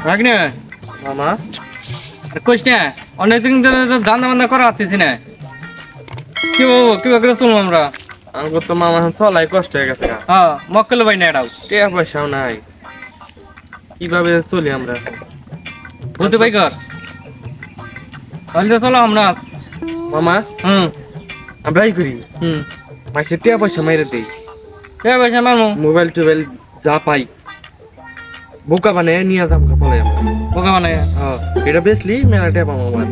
ভাগ্নে মামা কইস না অনেকদিন ধরে তো ধান্দা বান্দা করা আসতেছি না কি বাবু কি করে চলবো আমরা আমাকে তো মামা চলাই কষ্ট হয়ে গেছে হ্যাঁ মক্কেল ভাই না এটাও টাকা পয়সাও নাই কিভাবে চলি আমরা বলতে ভাই কর তাহলে চলো আমরা মামা আমরা এই করি মাসে টাকা পয়সা মাইরে দেই টাকা পয়সা মারমু মোবাইল টোবাইল যা পাই বোকা বানায় নিয়ে যাম বলে আমরা বোকা বানায় এটা বেচলি মেলা টাকা পাবো আমার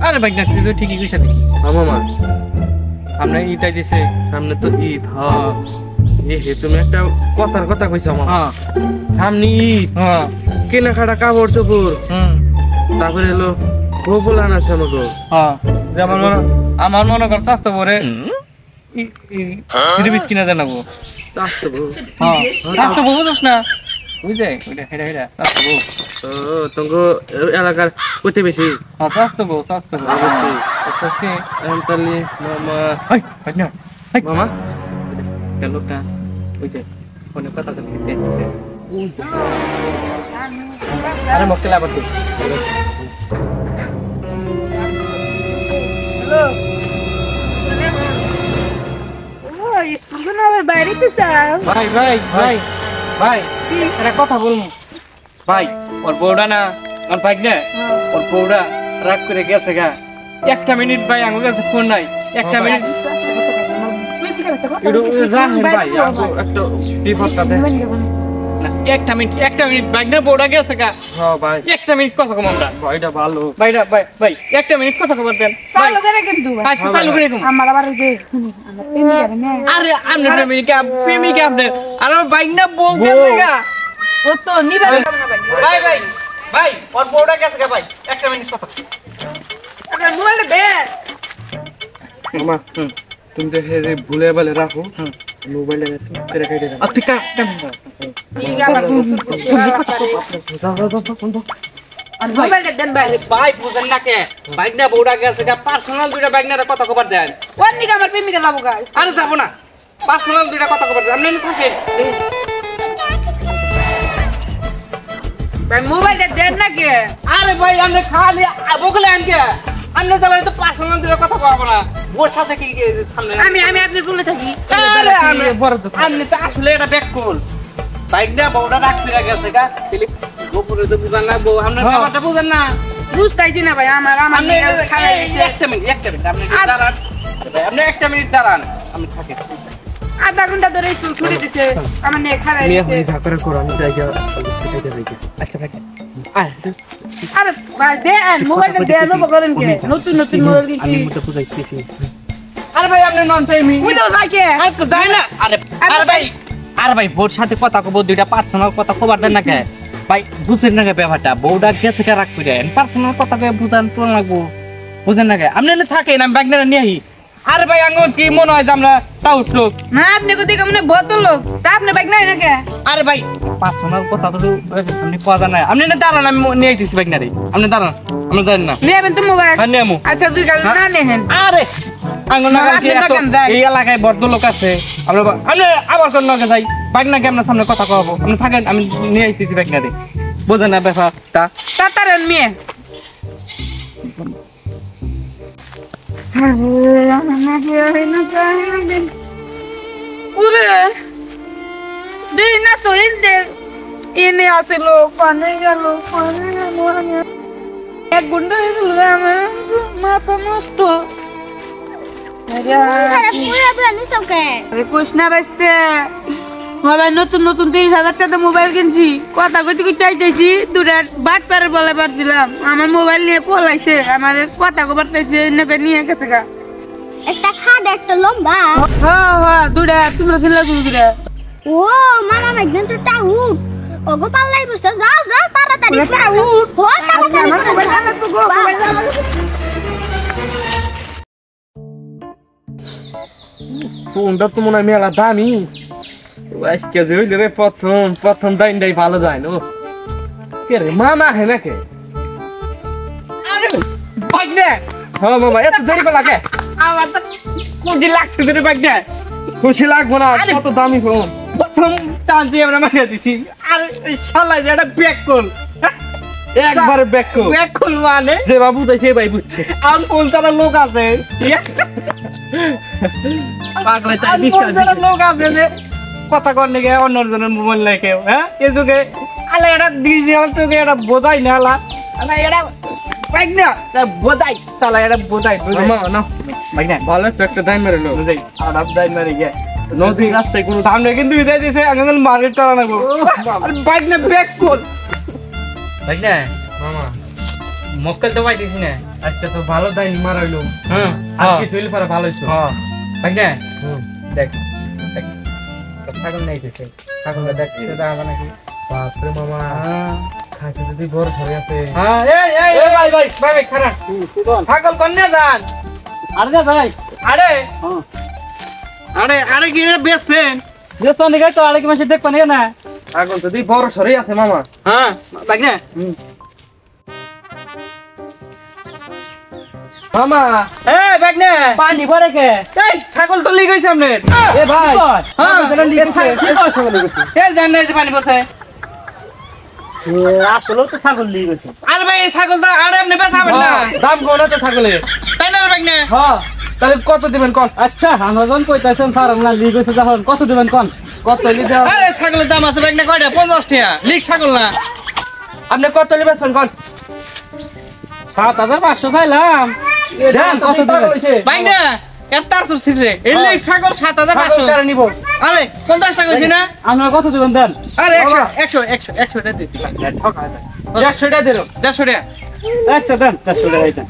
আরে ভাই না তুই তো ঠিকই কইছ দি মামা সামনে ঈদ আইতেছে সামনে তো ঈদ হে তুমি একটা কথার কথা কইছো মামা সামনে ঈদ কেনাকাটা কাপড় চোপড় তারপরে এলো ববুলান আছে আমাকে আমার মনে কর চাস্তো পরে রিবিস কিনা জানাবো চাস্তো বউ বুঝছ না বুঝে ওইটা হেডা হেডা চাস্তো বউ তোমাকে এলাকার প্রতিবেশী চাস্তো বউ আজকে তাহলে মামা মামা লোকটা বুঝে ফোনে কথা বলতে আরে মক্কেল আবার তো ভাই ভাই ভাই ভাই একটা কথা বলবো ভাই ওর বউটা না ওর ভাই না ওর বউটা রাগ করে গেছে গা একটা মিনিট ভাই আমার কাছে ফোন নাই একটা মিনিট একটা বিপদটা একটা মিনিট ভাই না বউটা গেছে গা ভাই একটা মিনিট কথা কম আমরা ভাইটা ভালো ভাইরা ভাই ভাই একটা মিনিট কথা খবর দেন চালু করে কিন্তু আচ্ছা চালু করে দিন আমার আবার যে আমার প্রেমিকারে নে আরে আপনি প্রেমিকা আপনি আর আমার বাইক না বউ গেছে গা ও তো নিবারে ভাই ভাই ভাই ওর বউটা গেছে গা ভাই একটা মিনিট কথা আরে মোবাইলটা দে মামা তুমি দেখে ভুলে বলে রাখো মোবাইলে করে খাই দেন তুই কা এই গালা আর মোবাইলটা দেন ভাই ভাই বুঝেন না কে বাইক না বউটা গেছে গা পার্সোনাল দুইটা বাইক না কথা খবর দেন কোন নিকা আমার প্রেমিকা লাবো গাইস আরে যাব না পার্সোনাল দুইটা কথা খবর দেন আপনি থাকেন ভাই মোবাইলটা দেন না কে আরে ভাই আপনি খালি বকলে আনকে আপনি তাহলে তো পার্সোনাল দুইটা কথা কব না ওর সাথে কি সামনে আমি আপনার রুমে থাকি আরে আপনি তো আসলে এটা ব্যাক কল বাইক না বউটা রাখতে গেছে গা তাহলে গোপনে তো বুঝান না বউ আমরা ব্যাপারটা বুঝেন না বুঝতাইছি না ভাই আমার খালাই একটা মিনিট আপনি দাঁড়ান ভাই আপনি একটা মিনিট দাঁড়ান আমি থাকি আধা ঘন্টা ধরে স্কুল ছুটি দিতে আমার নে খালাই দিতে ঝাকরা করো আমি জায়গা আচ্ছা ভাই আরে ভাই দেন মোবাইলটা দেন না করেন কে নতুন মোবাইল দিছি আমি মুতে বুঝাইতেছি আরে ভাই আপনি নন প্রেমী উইডো লাগে আর যাই না আরে ভাই বোর সাথে কথা কব দুইটা পার্সোনাল কথা খবর দেন না কে ভাই বুঝেন না কে ব্যাপারটা বউডা গেছে কে রাখ কইরা পার্সোনাল কথা কে বুঝান তো লাগবো বুঝেন না কে আপনি না থাকেন আমি ব্যাগনা নিয়ে আহি আরে ভাই আঙ্গ কি মনে হয় যে আমরা তাউস লোক না আপনি কো দেখে মনে বত লোক তা আপনি বাইক নাই না কে আরে ভাই পার্সোনাল কথা তো আপনি কথা না আপনি না দাঁড়ান আমি নিয়ে আইতেছি ব্যাগনা রে আপনি দাঁড়ান আমরা জানি না নেবেন তো মোবাইল হ্যাঁ নেমু আচ্ছা তুই কাল না নেহেন আরে আঙ্গ না এই এলাকায় বড় লোক আছে আমরা আপনি আবার কোন লোকে যাই ব্যাগনা কে আপনার সামনে কথা কব আপনি থাকেন আমি নিয়ে আইতেছি ব্যাগনা রে বুঝেন না ব্যাপারটা তাতারেন মেয়ে উরে দিন না তো এনে আসিল পানে গেল এক গুন্ডা আমার মাথা নষ্ট আরে কৃষ্ণা বাঁচতে হবে নতুন 30,000 টাকা মোবাইল কিনছি কথা কইতে কইতে আইতেছি দুটা বাট পারে বলে পারছিলাম আমার মোবাইল নিয়ে পলাইছে আমার কথা কবার চাইছে নিয়ে গেছে গা একটা খাট একটা লম্বা হ্যাঁ দুটা তোমরা ছেলে দুটা ও মামা একদম তো টাউ ওগো পাল্লাই বসে যাও তাড়াতাড়ি টাউ ও তাড়াতাড়ি ফোনটা তো মনে হয় মেলা দামি আজকে যে হইলে রে প্রথম দাইনটাই ভালো যায় না কে রে মামা হে নাকি আরে ভাই না হ্যাঁ মামা এত দেরি করে লাগে আমার তো খুশি লাগছে রে ভাই না খুশি লাগবো না কত দামি ফোন প্রথম টানছি আমরা মারিয়ে দিছি আর শালা যেটা ব্যাক কল একবার ব্যাক কর ব্যাক কল মানে যে বাবু যাইছে ভাই বুঝছে আর পঞ্চারা লোক আছে পাগলে আর পঞ্চারা লোক আছে যে কথা কর নাকি অন্যজনের মোবাইল নাই কেউ হ্যাঁ এই যুগে আলে এটা ডিজিটাল যুগে এটা বোঝাই না আলা না এটা বাইক না বোঝাই তালা এটা বোঝাই মামা না বাইক না ভালো একটা দাই মেরে লো বোঝাই আর আপদাই মারি গে নদী রাস্তায় কোনো সামনে কিন্তু বিদায় দিছে আঙ্গল মার্কেট করা না গো আর বাইক না ব্যাক কল বাইক না মামা মক্কেল তো পাইতিস না আজকে তো ভালো দাই মারাইলো হ্যাঁ আর কি তুইলে পারে ভালো হইছো হ্যাঁ বাইক না হুম দেখ দেখ ছাগল নাই দিছে ছাগল দেখতে দাও নাকি বাপরে মামা খাইতে যদি বড় ধরে আছে হ্যাঁ এই ভাই ভাই ভাই খারাপ ছাগল কন্যা যান আরে না ভাই আরে আরে আরে কি বেচছেন যে তো নিগাই তো আরে কি মাসে দেখ পানি না ছাগল যদি বড় সরে আছে মামা হ্যাঁ বাইক না মামা এই বাইক না পানি ভরে কে এই ছাগল তো লিক হইছে আমনে এ ভাই হ্যাঁ ছাগল লিক হইছে কি কইছ ছাগল লিক হইছে এই জান নাই যে পানি পড়ছে আসলে তো ছাগল লিয়ে গেছে আরে ভাই এই ছাগল তো আরে আপনি বেচাবেন না দাম কোনা তো ছাগলে তাই না বাইক না হ্যাঁ তাহলে কত দিবেন কোন আচ্ছা আমাজন কইতাছেন স্যার আমরা লিয়ে গেছে যখন কত দিবেন কোন কত লিবে আরে ছাগলের দাম আছে বাইক না কয়টা 50 টাকা লিক ছাগল না আপনি কত লিবেছেন কোন 7500 চাইলাম দেন কত দিবেন বাইক না একটা তো ছিড়ে এই লিক ছাগল 7500 কারে নিব আরে 50 টাকা হইছে না আমরা কত দিবেন দেন আরে 100 টাকা দিতে 100 টাকা দিলো 150 টাকা আচ্ছা দেন 400 টাকা দেন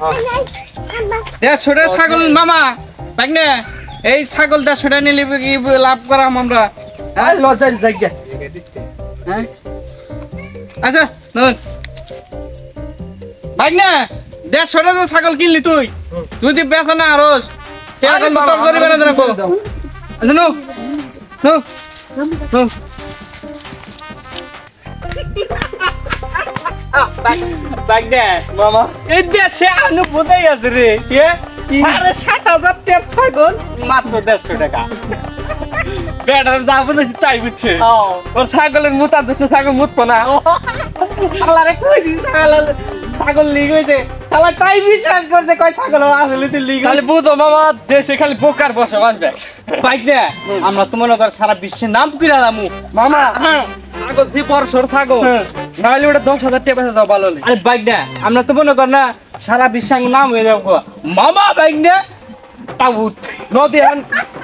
150 টাকা ছাগল মামা বাইক না এই ছাগল 150 টাকা নিলে কি লাভ করাম আমরা আর লজার জায়গা হ্যাঁ আচ্ছা ধর বাইক না 150 টাকা ছাগল কিনলি তুই তুই দি বেচা না আরস এখন তোর করে বেনা দেবো আচ্ছা নো নো নো বাইক না মামা এই দেশে আনু বোধাই আছে রে কে 7,500 টাকার ছাগল মাত্র 150 টাকা বেটার যাবো না তাই বুঝছে ওর ছাগলের মুতা দিচ্ছে ছাগল মুতবো না শালারে কই দিস ছাগল লিগ হইছে শালা তাই বিশ্বাস করতে কয় ছাগল আসলে তুই লিগ তাহলে বুঝো মামা দেশে খালি বোকার বসে বাঁচবে বাইক না আমরা তো মনে কর সারা বিশ্বের নাম কিরা দামু মামা ছাগল যে বর্ষর ছাগল নাহলে ওটা 10,000 টাকা বেচা দাও ভালো হলে আরে বাইক না আমরা তো মনে কর না সারা বিশ্বের নাম হয়ে যাবো মামা বাইক না টাউট নদী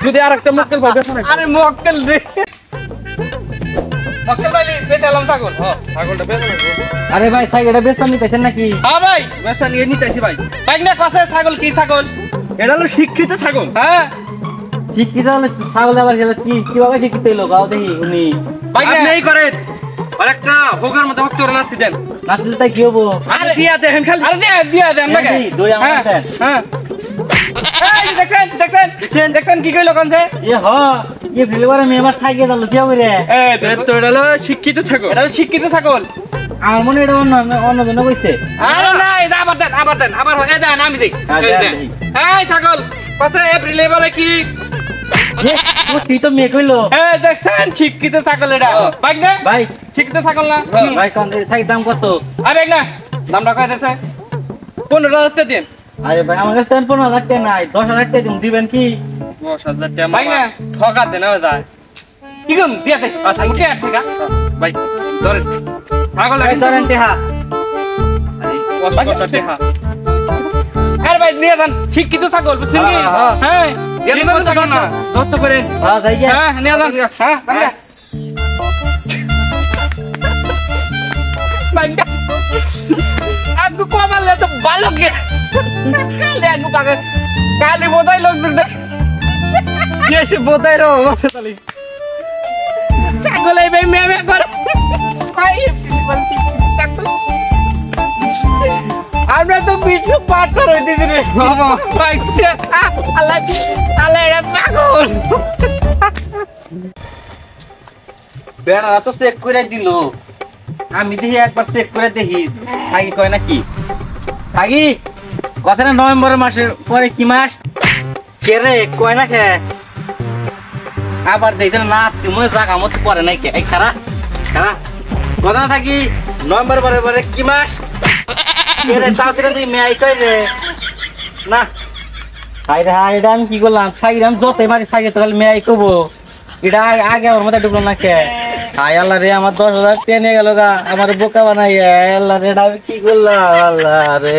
যদি আর একটা মক্কেল ভাই বেচা আরে মক্কেল রে মক্কেল ভাই বেচালাম ছাগল ছাগলটা বেচা না আরে ভাই ছাগলটা বেচতাম নি পেছেন নাকি হ্যাঁ ভাই বেচা নিয়ে নিতেছি ভাই বাইক না কসে ছাগল কি ছাগল এটা হলো শিক্ষিত ছাগল হ্যাঁ শিক্ষিত হলে ছাগল আবার গেল কি কিভাবে শিক্ষিত হইলো গাও দেখি উনি বাইক আপনি না এই করেন আর একটা হোগার মধ্যে ভক্ত নাতি দেন নাচলে তাই কি হবো আরে দিয়া দেখেন খালি আরে দিয়া দে আমাকে এই দুই আমার দেন হ্যাঁ এই দেখছেন কি কইলো কোন যে এ হ এ ফেলবারে মে আমার থাকি গেল কি হবে রে তো এটা হলো শিক্ষিত ছাগল এটা শিক্ষিত ছাগল আমার মনে এটা অন্য জন কইছে আরে না এটা আবার দেন আবার এ দেন আমি দেই হ্যাঁ, এই দেন, দেন। দেই। এই ছাগল পাশে এপ্রিল এবারে কি এ, ও তুই তো মেয়ে কইলো এই দেখছেন শিক্ষিত ছাগল এটা বাইক না ভাই শিক্ষিত ছাগল না ভাই কোন থাকি দাম কত আরে বাইক না দামটা কয় দেছে 15,000 টাকা দেন আরে ভাই আমার কাছে 15,000 টাকা নাই 10,000 টাকা দিবেন কি 10,000 টাকা বাইক না ঠকাতে না যায় কি কম দিয়া দে আচ্ছা উঠে আর ঠিক আছে ভাই ধরে ছাগল এই ধরেন টেহা আরে ভাই নিয়ে যান শিক্ষিত ছাগল বুঝছেন কি হ্যাঁ এটা তো ছাগল না দত্ত করেন হ্যাঁ যাই গিয়া হ্যাঁ নিয়ে যান হ্যাঁ ভাঙ্গা আপনি কমালে তো ভালো কে কালে আগু পাগে কালে বোধাই লোক দুটো এসে বোধাই রো মাথা তালি ছাগল এই ভাই মেমে কর ভাই আমরা তো বিশু পার্টনার হইতেছি রে বাবা ভাই আল্লাহ আল্লাহ এটা পাগল বেড়া তো চেক করে দিল আমি দেখি একবার চেক করে দেখি থাকি কয় নাকি থাকি কথা না নভেম্বর মাসের পরে কি মাস কে রে কয় না কে আবার দেখছেন না তুই মনে জাগা মতো পরে নাই কে এই খারা খারা কথা না থাকি নভেম্বর পরে কি মাস এরে তাছাড়া তুই মেয়াই কই রে না হাইরে হাইরে আমি কি করলাম ছাইরাম যতই মারি ছাইরে তো খালি মেয়াই কব এটা আগে আমার মধ্যে ঢুকলো না কে হাই আল্লাহ রে আমার 10,000 টেনে গেল গা আমার বোকা বানাই আল্লাহ রে এটা আমি কি করলাম আল্লাহ রে